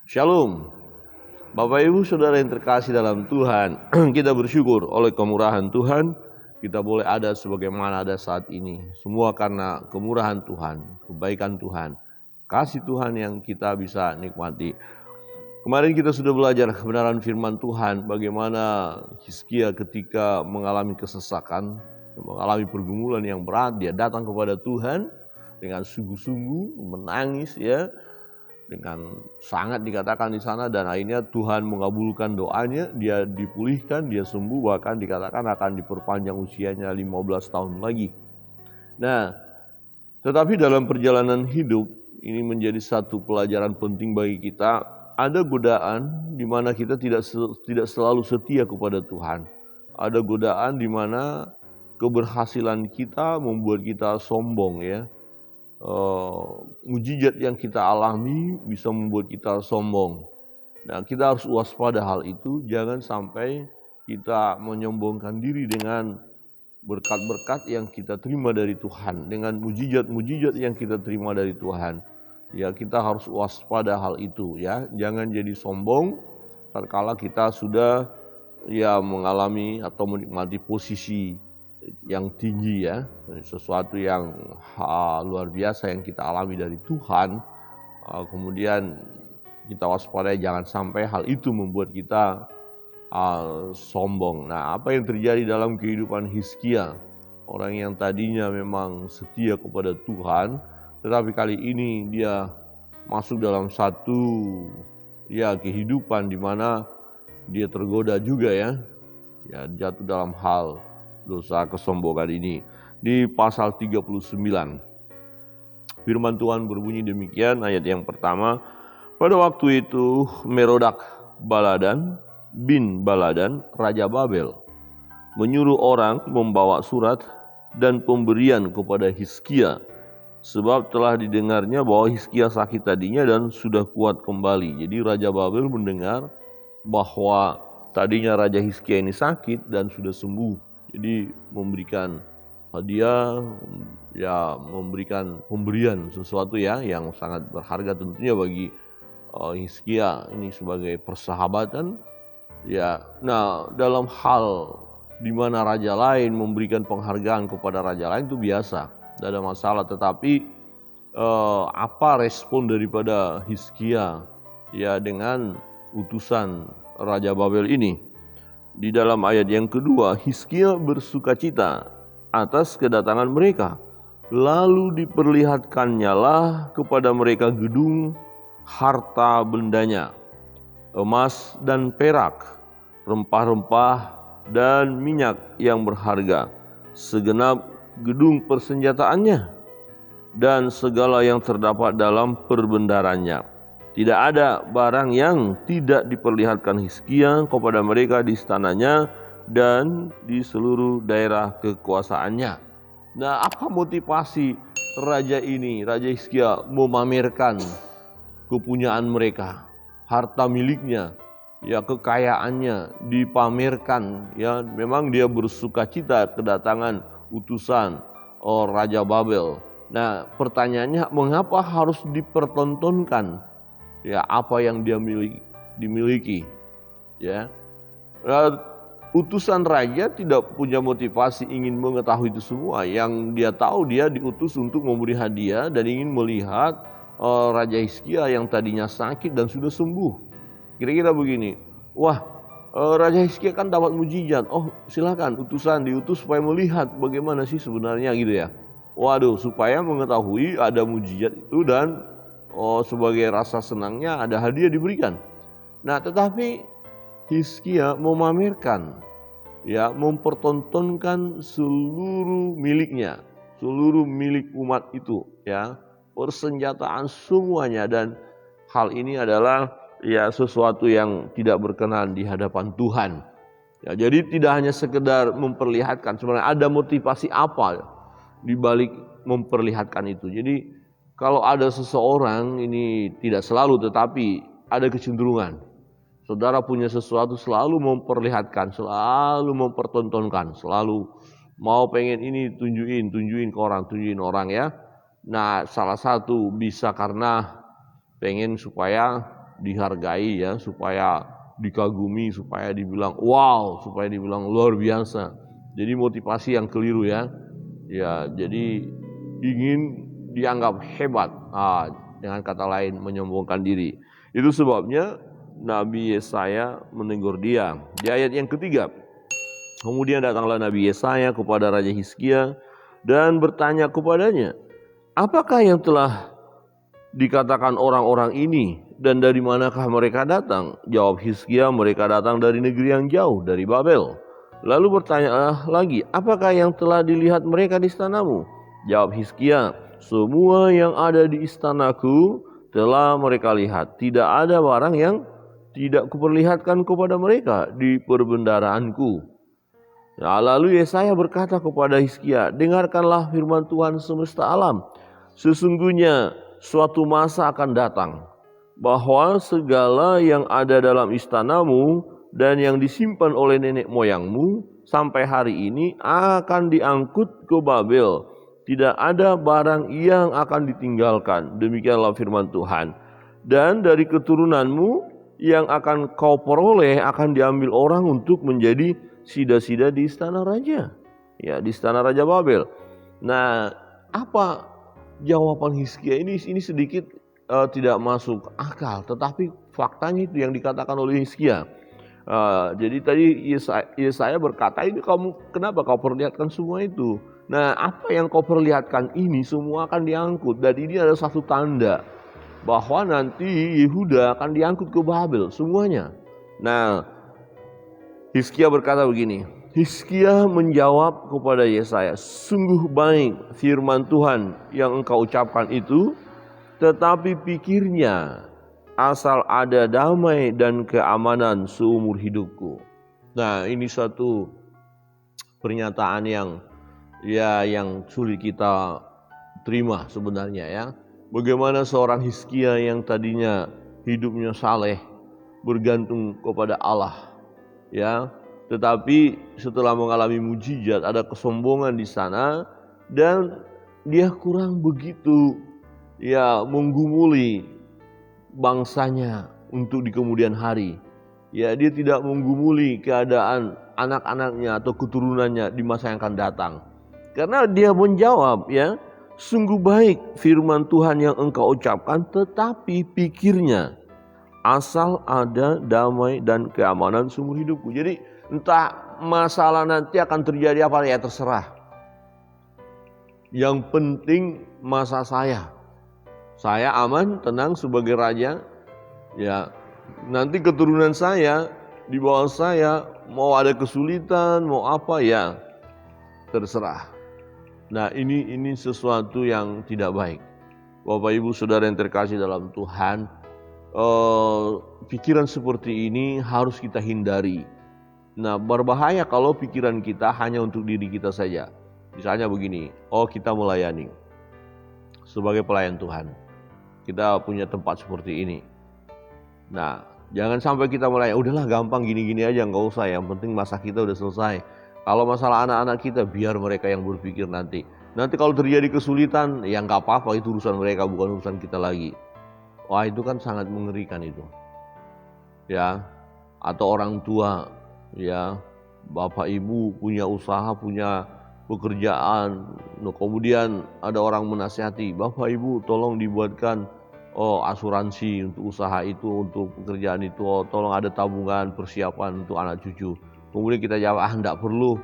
Shalom, Bapak Ibu Saudara yang terkasih dalam Tuhan. Kita bersyukur oleh kemurahan Tuhan, kita boleh ada sebagaimana ada saat ini. Semua karena kemurahan Tuhan, kebaikan Tuhan, kasih Tuhan yang kita bisa nikmati. Kemarin kita sudah belajar kebenaran firman Tuhan, bagaimana Hizkia ketika mengalami kesesakan, mengalami pergumulan yang berat, dia datang kepada Tuhan dengan sungguh-sungguh menangis ya. Dengan sangat dikatakan di sana, dan akhirnya Tuhan mengabulkan doanya, dia dipulihkan, dia sembuh, bahkan dikatakan akan diperpanjang usianya 15 tahun lagi. Nah, tetapi dalam perjalanan hidup ini menjadi satu pelajaran penting bagi kita. Ada godaan di mana kita tidak selalu setia kepada Tuhan. Ada godaan di mana keberhasilan kita membuat kita sombong ya. Mujizat yang kita alami bisa membuat kita sombong. Nah, kita harus waspada hal itu, jangan sampai kita menyombongkan diri dengan berkat-berkat yang kita terima dari Tuhan, dengan mujizat-mujizat yang kita terima dari Tuhan. Ya, kita harus waspada hal itu ya, jangan jadi sombong tatkala kita sudah ya mengalami atau menikmati posisi yang tinggi ya, sesuatu yang luar biasa yang kita alami dari Tuhan, kemudian kita waspadai jangan sampai hal itu membuat kita sombong. Nah, apa yang terjadi dalam kehidupan Hizkia, orang yang tadinya memang setia kepada Tuhan, tetapi kali ini dia masuk dalam satu ya kehidupan di mana dia tergoda juga ya jatuh dalam hal dosa kesombongan ini. Di pasal 39 firman Tuhan berbunyi demikian, ayat yang pertama. Pada waktu itu Merodak Baladan bin Baladan Raja Babel menyuruh orang membawa surat dan pemberian kepada Hizkia, sebab telah didengarnya bahwa Hizkia sakit tadinya dan sudah kuat kembali. Jadi Raja Babel mendengar bahwa tadinya Raja Hizkia ini sakit dan sudah sembuh. Jadi memberikan hadiah, ya memberikan pemberian sesuatu ya yang sangat berharga tentunya bagi Hizkia ini sebagai persahabatan. Ya, nah dalam hal di mana raja lain memberikan penghargaan kepada raja lain itu biasa, tidak ada masalah. Tetapi apa respon daripada Hizkia ya dengan utusan Raja Babel ini? Di dalam ayat yang kedua, Hizkia bersukacita atas kedatangan mereka. Lalu diperlihatkannyalah kepada mereka gedung harta bendanya, emas dan perak, rempah-rempah dan minyak yang berharga, segenap gedung persenjataannya, dan segala yang terdapat dalam perbendarannya. Tidak ada barang yang tidak diperlihatkan Hizkia kepada mereka di istananya dan di seluruh daerah kekuasaannya. Nah, apa motivasi raja ini, Raja Hizkia memamerkan kepunyaan mereka, harta miliknya, ya kekayaannya dipamerkan ya. Memang dia bersukacita kedatangan utusan Raja Babel. Nah, pertanyaannya mengapa harus dipertontonkan ya apa yang dia dimiliki ya. Utusan raja tidak punya motivasi ingin mengetahui itu semua. Yang dia tahu, dia diutus untuk memberi hadiah dan ingin melihat Raja Hizkia yang tadinya sakit dan sudah sembuh. Kira-kira begini, wah Raja Hizkia kan dapat mujizat, oh silakan utusan diutus supaya melihat bagaimana sih sebenarnya gitu ya. Waduh, supaya mengetahui ada mujizat itu dan sebagai rasa senangnya ada hadiah diberikan. Nah, tetapi Hizkia memamerkan, ya, mempertontonkan seluruh miliknya, seluruh milik umat itu, ya, persenjataan semuanya, dan hal ini adalah ya sesuatu yang tidak berkenan di hadapan Tuhan. Ya, jadi tidak hanya sekedar memperlihatkan, sebenarnya ada motivasi apa di balik memperlihatkan itu. Jadi kalau ada seseorang, ini tidak selalu tetapi ada kecenderungan. Saudara punya sesuatu selalu memperlihatkan, selalu mempertontonkan, selalu mau pengen ini tunjukin ke orang, tunjukin orang ya. Nah, salah satu bisa karena pengen supaya dihargai ya, supaya dikagumi, supaya dibilang wow, supaya dibilang luar biasa. Jadi motivasi yang keliru ya. Ya, jadi ingin dianggap hebat. Dengan kata lain menyombongkan diri. Itu sebabnya Nabi Yesaya menegur dia. Di ayat yang ketiga, kemudian datanglah Nabi Yesaya kepada Raja Hizkia dan bertanya kepadanya, apakah yang telah dikatakan orang-orang ini dan dari manakah mereka datang? Jawab Hizkia, mereka datang dari negeri yang jauh, dari Babel. Lalu bertanya lagi, apakah yang telah dilihat mereka di istanamu? Jawab Hizkia, semua yang ada di istanaku telah mereka lihat. Tidak ada barang yang tidak kuperlihatkan kepada mereka di perbendaraanku. Nah, lalu Yesaya berkata kepada Hizkia, dengarkanlah firman Tuhan semesta alam. Sesungguhnya suatu masa akan datang, bahwa segala yang ada dalam istanamu dan yang disimpan oleh nenek moyangmu sampai hari ini akan diangkut ke Babel. Tidak ada barang yang akan ditinggalkan. Demikianlah firman Tuhan. Dan dari keturunanmu yang akan kau peroleh akan diambil orang untuk menjadi sida-sida di istana raja. Ya, di istana Raja Babel. Nah, apa jawaban Hizkia ini sedikit tidak masuk akal, tetapi faktanya itu yang dikatakan oleh Hizkia. Jadi tadi Yesaya berkata, ini kamu kenapa kau perlihatkan semua itu? Nah, apa yang kau perlihatkan ini semua akan diangkut, dan ini adalah satu tanda bahwa nanti Yehuda akan diangkut ke Babel semuanya. Nah, Hizkia berkata begini, Hizkia menjawab kepada Yesaya, sungguh baik firman Tuhan yang engkau ucapkan itu, tetapi pikirnya asal ada damai dan keamanan seumur hidupku. Nah, ini satu pernyataan yang sulit kita terima sebenarnya ya. Bagaimana seorang Hizkia yang tadinya hidupnya saleh, bergantung kepada Allah ya, tetapi setelah mengalami mujizat ada kesombongan di sana dan dia kurang begitu ya menggumuli bangsanya untuk di kemudian hari. Ya, dia tidak menggumuli keadaan anak-anaknya atau keturunannya di masa yang akan datang. Karena dia menjawab ya, sungguh baik firman Tuhan yang engkau ucapkan, tetapi pikirnya asal ada damai dan keamanan seumur hidupku. Jadi entah masalah nanti akan terjadi apa ya terserah. Yang penting masa saya aman, tenang sebagai raja. Ya, nanti keturunan saya di bawah saya mau ada kesulitan, mau apa ya terserah. Nah, ini sesuatu yang tidak baik. Bapak Ibu Saudara yang terkasih dalam Tuhan, pikiran seperti ini harus kita hindari. Nah, berbahaya kalau pikiran kita hanya untuk diri kita saja. Misalnya begini, kita melayani sebagai pelayan Tuhan. Kita punya tempat seperti ini. Nah, jangan sampai kita melayani, udahlah gampang gini-gini aja, nggak usah, yang penting masa kita udah selesai. Kalau masalah anak-anak kita, biar mereka yang berpikir nanti. Nanti kalau terjadi kesulitan, ya nggak apa-apa, itu urusan mereka, bukan urusan kita lagi. Wah, itu kan sangat mengerikan itu. Ya, atau orang tua, ya, bapak ibu punya usaha, punya pekerjaan, kemudian ada orang menasihati, bapak ibu tolong dibuatkan asuransi untuk usaha itu, untuk pekerjaan itu, tolong ada tabungan persiapan untuk anak cucu. Kemudian kita jawab, enggak perlu,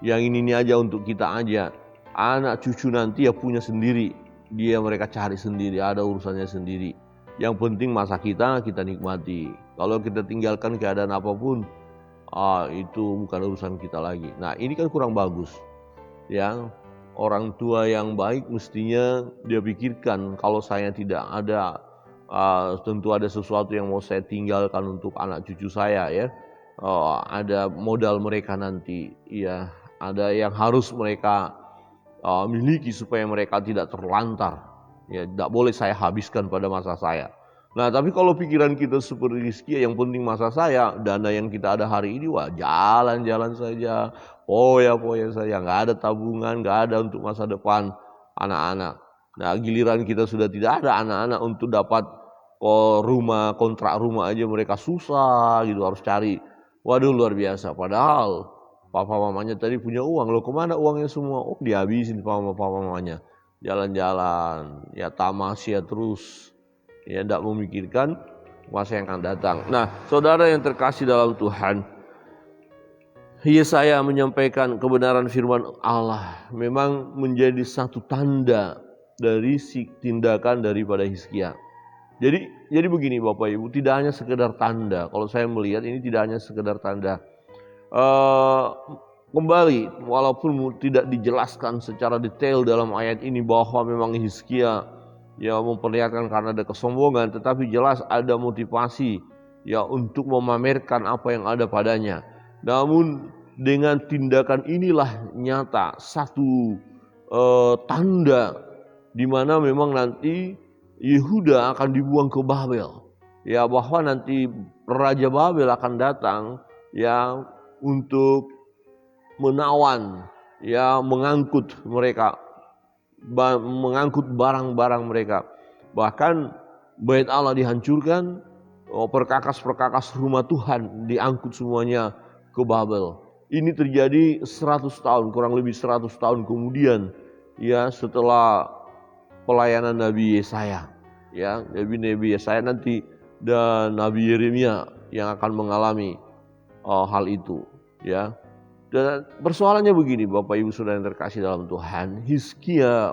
yang ini aja untuk kita aja. Anak cucu nanti ya punya sendiri, mereka cari sendiri, ada urusannya sendiri. Yang penting masa kita nikmati. Kalau kita tinggalkan keadaan apapun, itu bukan urusan kita lagi. Nah, ini kan kurang bagus. Ya, orang tua yang baik mestinya dia pikirkan, kalau saya tidak ada, tentu ada sesuatu yang mau saya tinggalkan untuk anak cucu saya ya. Ada modal mereka nanti, ya, ada yang harus mereka miliki supaya mereka tidak terlantar. Ya, tidak boleh saya habiskan pada masa saya. Nah, tapi kalau pikiran kita seperti Hizkia, yang penting masa saya, dana yang kita ada hari ini, wah jalan-jalan saja, poya-poya saja, nggak ada tabungan, nggak ada untuk masa depan anak-anak. Nah, giliran kita sudah tidak ada anak-anak untuk dapat kontrak rumah aja mereka susah gitu, harus cari. Waduh, luar biasa. Padahal papa mamanya tadi punya uang. Loh, kemana uangnya semua? Oh, dihabisin papa mamanya. Jalan-jalan, ya tamasya terus. Ya, tidak memikirkan masa yang akan datang. Nah, saudara yang terkasih dalam Tuhan, Yesaya menyampaikan kebenaran firman Allah memang menjadi satu tanda dari tindakan daripada Hizkia. Jadi begini Bapak Ibu, tidak hanya sekedar tanda. Kalau saya melihat ini tidak hanya sekedar tanda. Kembali, walaupun tidak dijelaskan secara detail dalam ayat ini bahwa memang Hizkia ya memperlihatkan karena ada kesombongan, tetapi jelas ada motivasi ya untuk memamerkan apa yang ada padanya. Namun dengan tindakan inilah nyata satu tanda di mana memang nanti Yehuda akan dibuang ke Babel. Ya, bahwa nanti Raja Babel akan datang ya untuk menawan, ya mengangkut mereka, mengangkut barang-barang mereka. Bahkan bait Allah dihancurkan, perkakas-perkakas rumah Tuhan diangkut semuanya ke Babel. Ini terjadi 100 tahun, kurang lebih 100 tahun kemudian, ya setelah pelayanan Nabi Yesaya, ya Nabi Yesaya nanti dan Nabi Yeremia yang akan mengalami hal itu, ya. Dan persoalannya begini, Bapak Ibu Saudara yang terkasih dalam Tuhan, Hizkia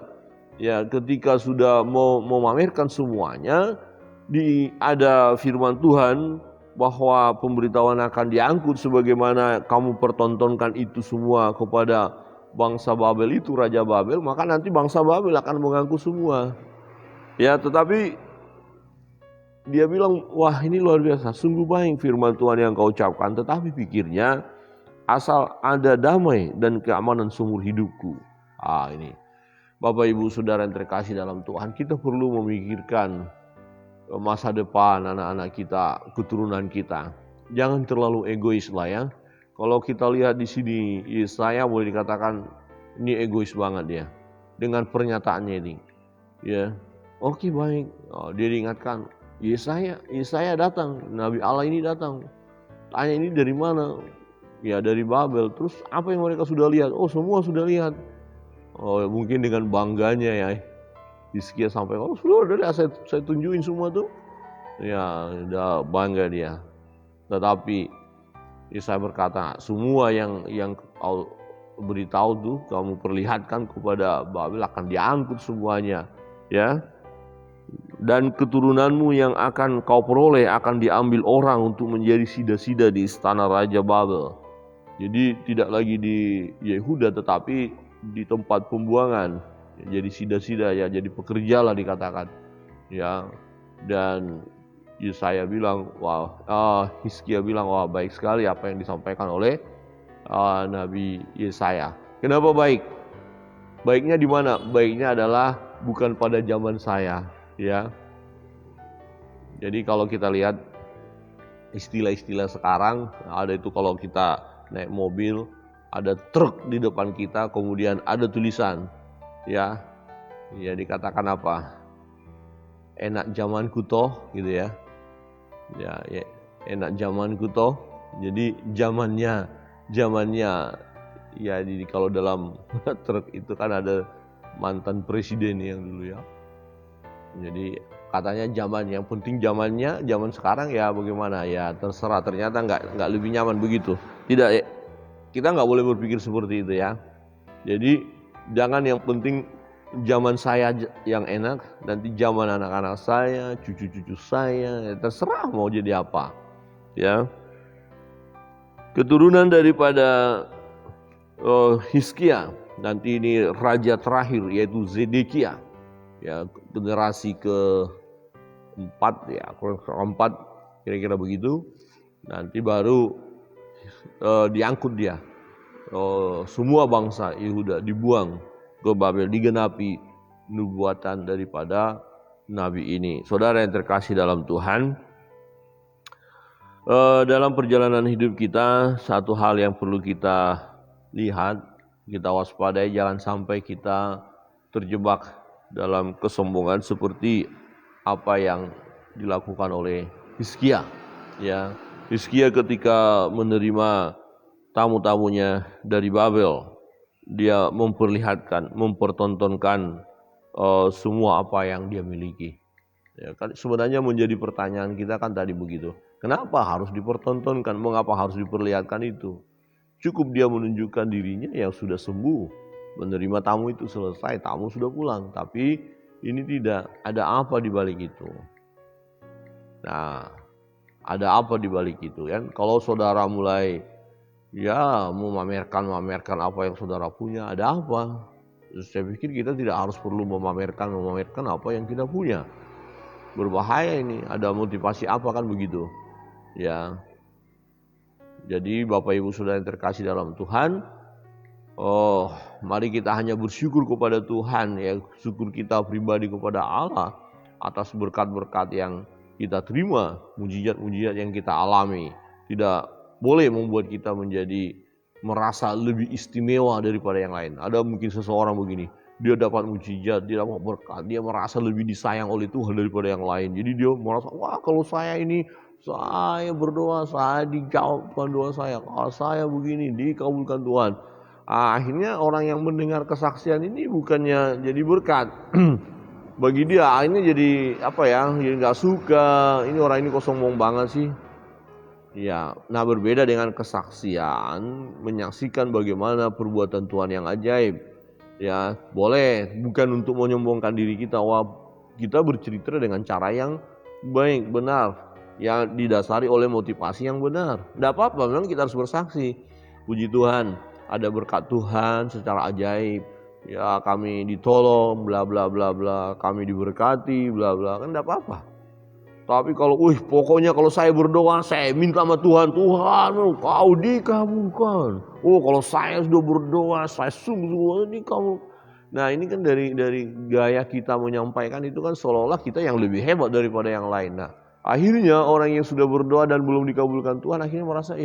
ya ketika sudah mau memamerkan semuanya, ada firman Tuhan bahwa pemberitahuan akan diangkut sebagaimana kamu pertontonkan itu semua kepada bangsa Babel itu, Raja Babel, maka nanti bangsa Babel akan mengangkut semua. Ya, tetapi dia bilang, wah ini luar biasa, sungguh baik firman Tuhan yang kau ucapkan, tetapi pikirnya asal ada damai dan keamanan seumur hidupku. Ini Bapak Ibu Saudara yang terkasih dalam Tuhan, kita perlu memikirkan masa depan anak-anak kita, keturunan kita. Jangan terlalu egois lah ya. Kalau kita lihat di sini, Yesaya boleh dikatakan ini egois banget dia dengan pernyataannya ini. Ya, oke baik. Dia diingatkan, Yesaya datang, Nabi Allah ini datang. Tanya ini dari mana? Ya dari Babel. Terus apa yang mereka sudah lihat? Oh semua sudah lihat. Oh mungkin dengan bangganya ya. Hizkia sampai, oh sudah saya tunjukin semua tuh. Ya udah bangga dia. Tetapi Yesaya berkata, semua yang kau beritahu tuh, kamu perlihatkan kepada Babel akan diangkut semuanya, ya. Dan keturunanmu yang akan kau peroleh akan diambil orang untuk menjadi sida-sida di istana Raja Babel. Jadi tidak lagi di Yehuda tetapi di tempat pembuangan. Jadi sida-sida ya, jadi pekerja lah dikatakan. Ya. Dan Yesaya bilang, Hizkia bilang, wah baik sekali apa yang disampaikan oleh Nabi Yesaya. Kenapa baik? Baiknya di mana? Baiknya adalah bukan pada zaman saya, ya. Jadi kalau kita lihat istilah-istilah sekarang, ada itu kalau kita naik mobil, ada truk di depan kita, kemudian ada tulisan, ya dikatakan apa? Enak zamanku toh, gitu ya. Ya, enak zamanku toh. Jadi zamannya ya kalau dalam truk itu kan ada mantan presiden yang dulu ya. Jadi katanya yang penting zaman sekarang ya bagaimana ya terserah, ternyata nggak lebih nyaman begitu. Tidak, kita nggak boleh berpikir seperti itu ya. Jadi jangan yang penting zaman saya yang enak, nanti zaman anak-anak saya, cucu-cucu saya, terserah mau jadi apa. Ya. Keturunan daripada Hizkia, nanti ini raja terakhir yaitu Zedekia. Ya, generasi keempat kira-kira begitu. Nanti baru diangkut dia. Semua bangsa Yehuda dibuang ke Babel, digenapi nubuatan daripada nabi ini. Saudara yang terkasih dalam Tuhan, dalam perjalanan hidup kita, satu hal yang perlu kita lihat, kita waspadai, jangan sampai kita terjebak dalam kesombongan seperti apa yang dilakukan oleh Hizkia. Ya, Hizkia ketika menerima tamu-tamunya dari Babel, dia mempertontonkan semua apa yang dia miliki. Ya, kan sebenarnya menjadi pertanyaan kita kan tadi begitu. Kenapa harus dipertontonkan? Mengapa harus diperlihatkan itu? Cukup dia menunjukkan dirinya yang sudah sembuh. Menerima tamu itu selesai, tamu sudah pulang. Tapi ini tidak, ada apa di balik itu? Nah, ada apa di balik itu kan? Kalau saudara mulai memamerkan apa yang saudara punya, ada apa? Saya pikir kita tidak harus perlu memamerkan apa yang kita punya. Berbahaya ini, ada motivasi apa kan begitu? Ya. Jadi Bapak Ibu Saudara yang terkasih dalam Tuhan, mari kita hanya bersyukur kepada Tuhan, ya, syukur kita pribadi kepada Allah atas berkat-berkat yang kita terima, mujizat-mujizat yang kita alami. Tidak boleh membuat kita menjadi merasa lebih istimewa daripada yang lain. Ada mungkin seseorang begini, dia dapat mujizat, dia dapat berkat, dia merasa lebih disayang oleh Tuhan daripada yang lain. Jadi dia merasa, wah kalau saya berdoa, saya dijawabkan doa saya. Kalau saya begini, dikabulkan Tuhan. Akhirnya orang yang mendengar kesaksian ini bukannya jadi berkat. Bagi dia akhirnya jadi jadi gak suka. Ini orang ini kok sombong banget sih. Ya, nah berbeda dengan kesaksian, menyaksikan bagaimana perbuatan Tuhan yang ajaib. Ya, boleh, bukan untuk menyombongkan diri kita. Wah, kita bercerita dengan cara yang baik, benar, yang didasari oleh motivasi yang benar. Tidak apa-apa, memang kita harus bersaksi. Puji Tuhan, ada berkat Tuhan secara ajaib. Ya, kami ditolong, bla bla bla bla, kami diberkati, bla bla, kan tidak apa-apa. Tapi kalau, pokoknya kalau saya berdoa, saya minta sama Tuhan, kau dikabulkan. Kalau saya sudah berdoa, saya sungguh dikabulkan. Nah ini kan dari gaya kita menyampaikan itu kan seolah-olah kita yang lebih hebat daripada yang lain. Nah akhirnya orang yang sudah berdoa dan belum dikabulkan Tuhan akhirnya merasa,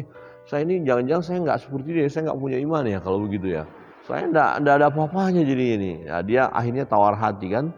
saya ini jangan-jangan saya nggak seperti dia, saya nggak punya iman ya kalau begitu ya. Saya nggak ada apa-apanya jadi ini. Nah, dia akhirnya tawar hati kan.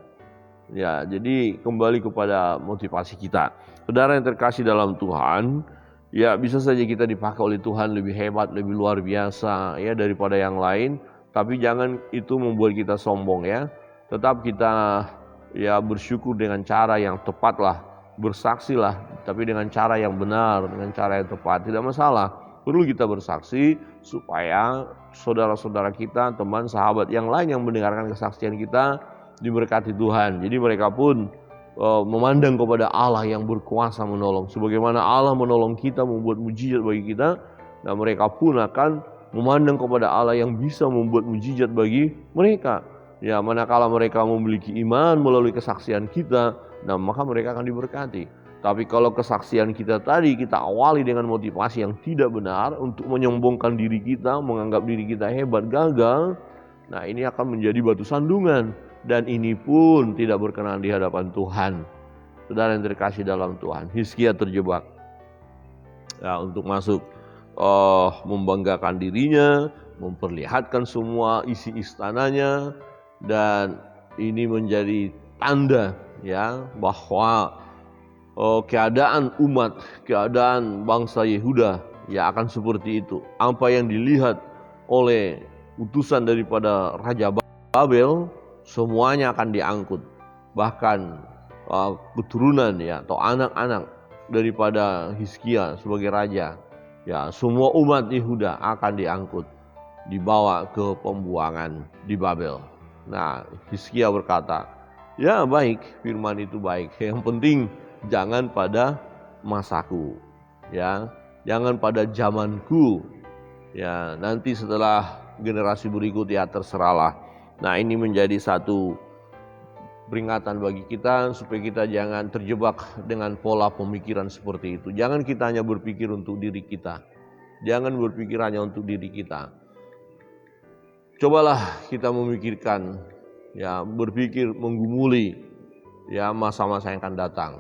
Ya, jadi kembali kepada motivasi kita. Saudara yang terkasih dalam Tuhan, ya bisa saja kita dipakai oleh Tuhan lebih hebat, lebih luar biasa ya daripada yang lain, tapi jangan itu membuat kita sombong ya. Tetap kita ya bersyukur dengan cara yang tepat lah, bersaksilah, tapi dengan cara yang benar, dengan cara yang tepat, tidak masalah. Perlu kita bersaksi supaya saudara-saudara kita, teman, sahabat yang lain yang mendengarkan kesaksian kita diberkati Tuhan. Jadi mereka pun memandang kepada Allah yang berkuasa menolong. Sebagaimana Allah menolong kita, membuat mujizat bagi kita, dan mereka pun akan memandang kepada Allah yang bisa membuat mujizat bagi mereka. Ya, manakala mereka memiliki iman melalui kesaksian kita, nah maka mereka akan diberkati. Tapi kalau kesaksian kita tadi kita awali dengan motivasi yang tidak benar untuk menyombongkan diri kita, menganggap diri kita hebat, gagal, nah ini akan menjadi batu sandungan. Dan ini pun tidak berkenan di hadapan Tuhan. Saudara yang terkasih dalam Tuhan, Hizkia terjebak ya, untuk masuk membanggakan dirinya, memperlihatkan semua isi istananya, dan ini menjadi tanda ya bahwa keadaan umat, keadaan bangsa Yehuda ya akan seperti itu. Apa yang dilihat oleh utusan daripada Raja Babel, semuanya akan diangkut. Bahkan keturunan ya atau anak-anak daripada Hizkia sebagai raja, ya semua umat Yehuda akan diangkut, dibawa ke pembuangan di Babel. Nah, Hizkia berkata, ya baik, firman itu baik. Yang penting jangan pada masaku, ya, jangan pada zamanku. Ya, nanti setelah generasi berikut ya terserahlah. Nah ini menjadi satu peringatan bagi kita supaya kita jangan terjebak dengan pola pemikiran seperti itu. Jangan kita hanya berpikir untuk diri kita. Jangan berpikir hanya untuk diri kita. Cobalah kita memikirkan, ya berpikir menggumuli ya masa-masa yang akan datang.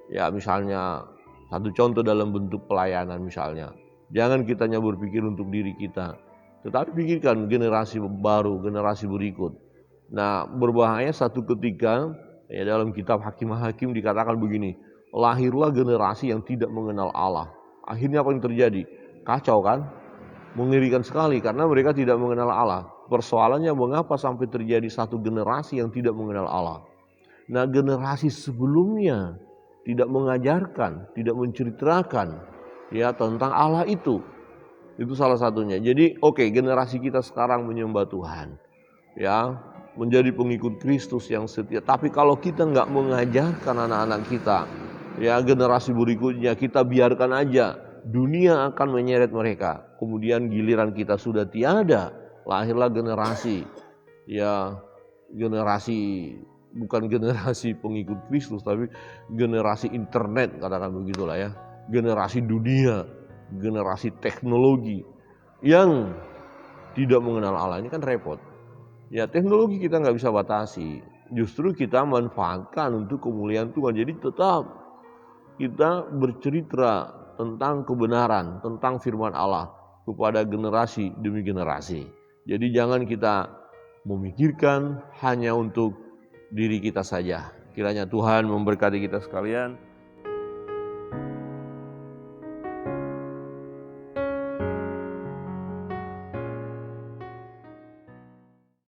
Ya misalnya satu contoh dalam bentuk pelayanan misalnya. Jangan kita hanya berpikir untuk diri kita. Tetapi pikirkan generasi baru, generasi berikut. Nah berbahaya satu ketika ya dalam kitab Hakim-Hakim dikatakan begini, lahirlah generasi yang tidak mengenal Allah. Akhirnya apa yang terjadi? Kacau kan? Mengerikan sekali karena mereka tidak mengenal Allah. Persoalannya mengapa sampai terjadi satu generasi yang tidak mengenal Allah? Nah, generasi sebelumnya tidak mengajarkan, tidak menceritakan ya tentang Allah itu. Itu salah satunya. Jadi generasi kita sekarang menyembah Tuhan. Ya, menjadi pengikut Kristus yang setia. Tapi kalau kita nggak mengajarkan anak-anak kita, ya generasi berikutnya kita biarkan aja, dunia akan menyeret mereka. Kemudian giliran kita sudah tiada, lahirlah generasi, ya generasi bukan generasi pengikut Kristus, tapi generasi internet, katakan begitulah ya, generasi dunia, generasi teknologi yang tidak mengenal Allah. Ini kan repot. Ya teknologi kita nggak bisa batasi, justru kita manfaatkan untuk kemuliaan Tuhan. Jadi tetap kita bercerita tentang kebenaran, tentang firman Allah kepada generasi demi generasi. Jadi jangan kita memikirkan hanya untuk diri kita saja. Kiranya Tuhan memberkati kita sekalian.